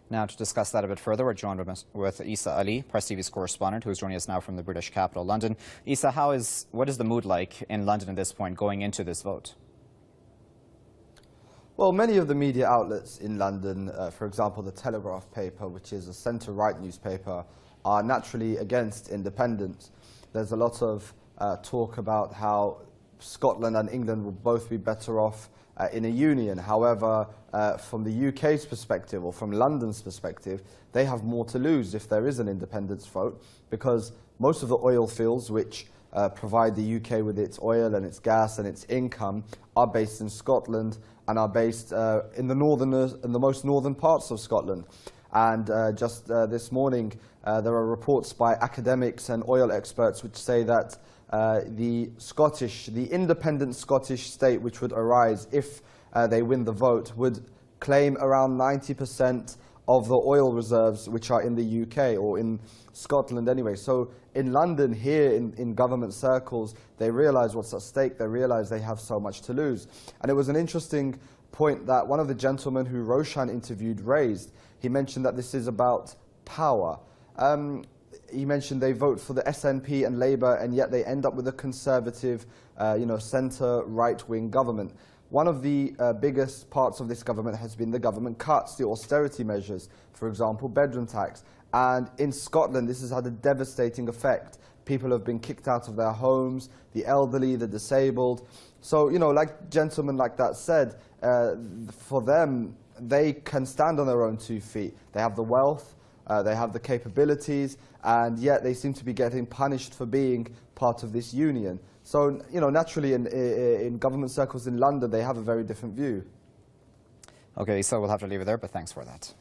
Now, to discuss that a bit further, we're joined with Issa Ali, Press TV's correspondent, who's joining us now from the British capital, London. Issa, what is the mood like in London at this point going into this vote? Well, many of the media outlets in London, for example, the Telegraph paper, which is a centre-right newspaper, are naturally against independence. There's a lot of talk about how Scotland and England will both be better off in a union. However, from the UK's perspective, or from London's perspective, they have more to lose if there is an independence vote, because most of the oil fields which provide the UK with its oil and its gas and its income are based in Scotland and are based in the most northern parts of Scotland. And just this morning, there are reports by academics and oil experts which say that the independent Scottish state which would arise if they win the vote would claim around 90% of the oil reserves which are in the UK, or in Scotland anyway. So in London, here in government circles, they realize what's at stake. They realize they have so much to lose. And it was an interesting point that one of the gentlemen who Roshan interviewed raised. He mentioned that this is about power. He mentioned they vote for the SNP and Labour, and yet they end up with a conservative, centre right-wing government. One of the biggest parts of this government has been the government cuts, the austerity measures, for example, bedroom tax. And in Scotland, this has had a devastating effect. People have been kicked out of their homes, the elderly, the disabled. So, like gentlemen like that said, for them, they can stand on their own 2 feet. They have the wealth, they have the capabilities, and yet they seem to be getting punished for being part of this union. So, naturally in government circles in London, they have a very different view. Okay, so we'll have to leave it there, but thanks for that.